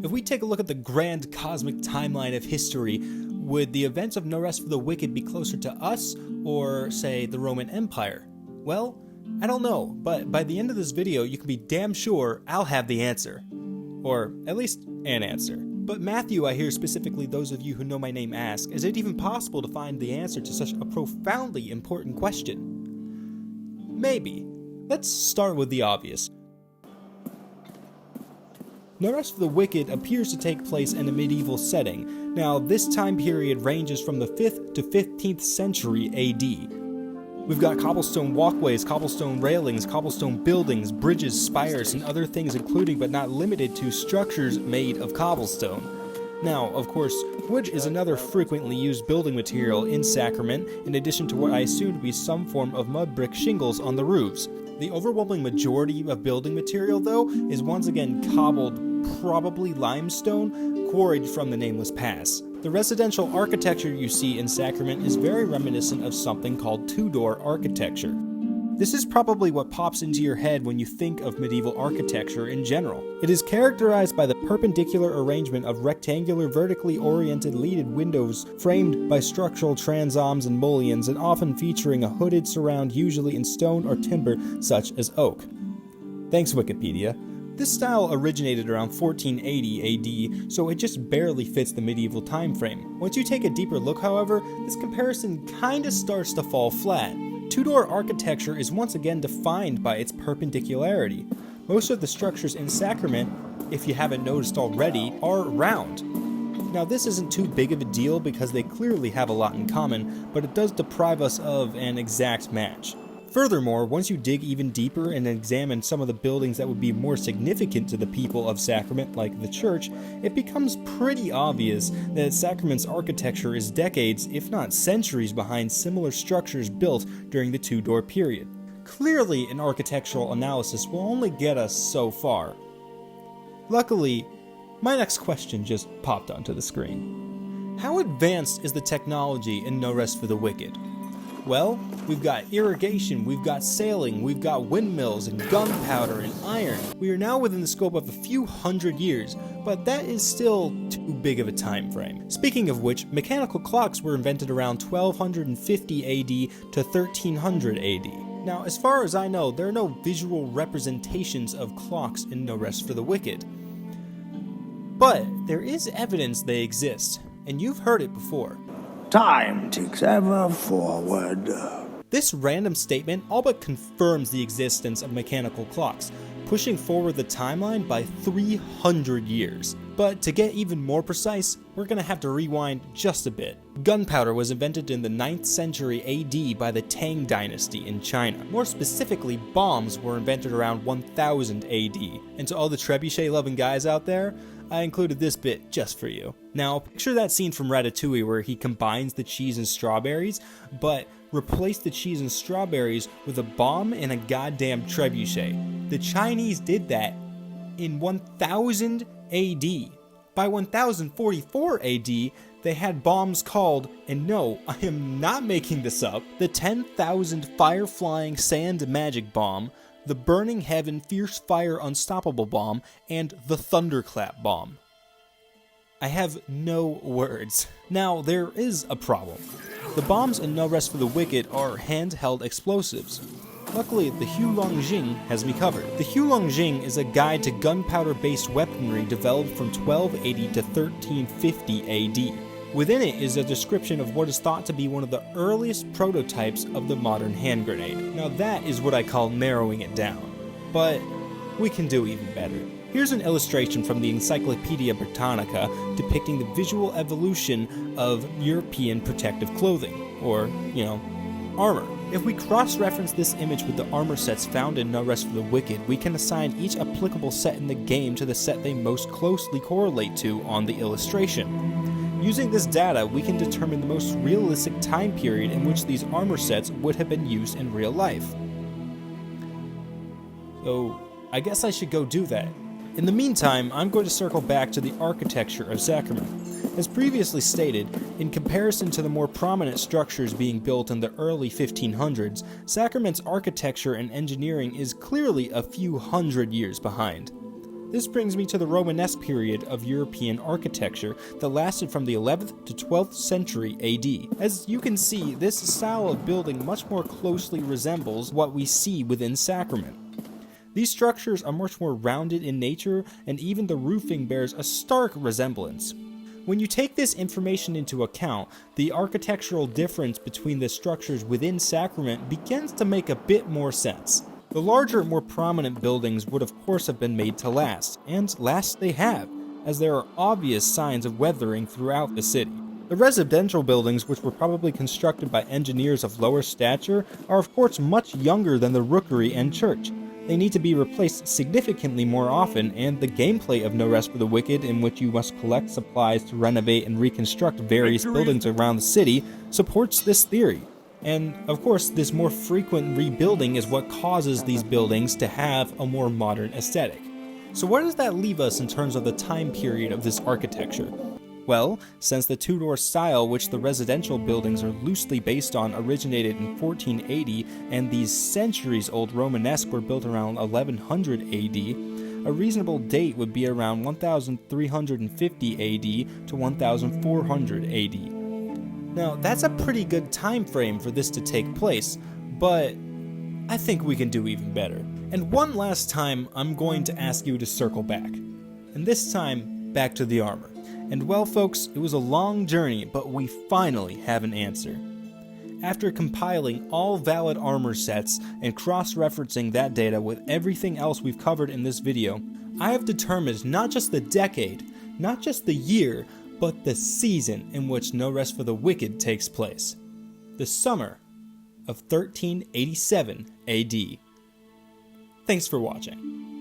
If we take a look at the grand cosmic timeline of history, would the events of No Rest for the Wicked be closer to us, or, say, the Roman Empire? Well, I don't know, but by the end of this video, you can be damn sure I'll have the answer. Or, at least, an answer. But Matthew, I hear specifically those of you who know my name ask, is it even possible to find the answer to such a profoundly important question? Maybe. Let's start with the obvious. No Rest for the Wicked appears to take place in a medieval setting. Now, this time period ranges from the 5th to 15th century AD. We've got cobblestone walkways, cobblestone railings, cobblestone buildings, bridges, spires, and other things including but not limited to structures made of cobblestone. Now, of course, wood is another frequently used building material in Sacrament, in addition to what I assume to be some form of mud brick shingles on the roofs. The overwhelming majority of building material, though, is once again cobbled, probably limestone, quarried from the Nameless Pass. The residential architecture you see in Sacrament is very reminiscent of something called Tudor architecture. This is probably what pops into your head when you think of medieval architecture in general. It is characterized by the perpendicular arrangement of rectangular vertically oriented leaded windows framed by structural transoms and mullions and often featuring a hooded surround usually in stone or timber such as oak. Thanks Wikipedia. This style originated around 1480 AD, so it just barely fits the medieval time frame. Once you take a deeper look, however, this comparison kinda starts to fall flat. Tudor architecture is once again defined by its perpendicularity. Most of the structures in Sacrament, if you haven't noticed already, are round. Now this isn't too big of a deal because they clearly have a lot in common, but it does deprive us of an exact match. Furthermore, once you dig even deeper and examine some of the buildings that would be more significant to the people of Sacrament, like the church, it becomes pretty obvious that Sacrament's architecture is decades, if not centuries, behind similar structures built during the Tudor period. Clearly, an architectural analysis will only get us so far. Luckily, my next question just popped onto the screen. How advanced is the technology in No Rest for the Wicked? Well, we've got irrigation, we've got sailing, we've got windmills and gunpowder and iron. We are now within the scope of a few hundred years, but that is still too big of a time frame. Speaking of which, mechanical clocks were invented around 1250 AD to 1300 AD. Now, as far as I know, there are no visual representations of clocks in No Rest for the Wicked. But there is evidence they exist, and you've heard it before. Time ticks ever forward. This random statement all but confirms the existence of mechanical clocks, pushing forward the timeline by 300 years. But to get even more precise, we're gonna have to rewind just a bit. Gunpowder was invented in the 9th century AD by the Tang dynasty in China. More specifically, bombs were invented around 1000 AD. And to all the trebuchet-loving guys out there, I included this bit just for you. Now, picture that scene from Ratatouille where he combines the cheese and strawberries, but replace the cheese and strawberries with a bomb and a goddamn trebuchet. The Chinese did that in 1000 AD. By 1044 AD, they had bombs called, and no, I am not making this up, the 10,000 fire-flying sand magic bomb, the Burning Heaven Fierce Fire Unstoppable Bomb, and the Thunderclap Bomb. I have no words. Now, there is a problem. The bombs in No Rest for the Wicked are handheld explosives. Luckily, the Hulongjing has me covered. The Hulongjing is a guide to gunpowder-based weaponry developed from 1280 to 1350 AD. Within it is a description of what is thought to be one of the earliest prototypes of the modern hand grenade. Now that is what I call narrowing it down. But we can do even better. Here's an illustration from the Encyclopedia Britannica depicting the visual evolution of European protective clothing, or, armor. If we cross-reference this image with the armor sets found in No Rest for the Wicked, we can assign each applicable set in the game to the set they most closely correlate to on the illustration. Using this data, we can determine the most realistic time period in which these armor sets would have been used in real life. So, I guess I should go do that. In the meantime, I'm going to circle back to the architecture of Sacrament. As previously stated, in comparison to the more prominent structures being built in the early 1500s, Sacrament's architecture and engineering is clearly a few hundred years behind. This brings me to the Romanesque period of European architecture that lasted from the 11th to 12th century AD. As you can see, this style of building much more closely resembles what we see within Sacrament. These structures are much more rounded in nature, and even the roofing bears a stark resemblance. When you take this information into account, the architectural difference between the structures within Sacrament begins to make a bit more sense. The larger, more prominent buildings would of course have been made to last, and last they have, as there are obvious signs of weathering throughout the city. The residential buildings, which were probably constructed by engineers of lower stature, are of course much younger than the rookery and church. They need to be replaced significantly more often, and the gameplay of No Rest for the Wicked, in which you must collect supplies to renovate and reconstruct various buildings around the city, supports this theory. And of course, this more frequent rebuilding is what causes these buildings to have a more modern aesthetic. So where does that leave us in terms of the time period of this architecture? Well, since the Tudor style, which the residential buildings are loosely based on, originated in 1480, and these centuries-old Romanesque were built around 1100 AD, a reasonable date would be around 1350 AD to 1400 AD. Now, that's a pretty good time frame for this to take place, but I think we can do even better. And one last time, I'm going to ask you to circle back. And this time, back to the armor. And well folks, it was a long journey, but we finally have an answer. After compiling all valid armor sets and cross-referencing that data with everything else we've covered in this video, I have determined not just the decade, not just the year, but the season in which No Rest for the Wicked takes place. The summer of 1387 AD. Thanks for watching.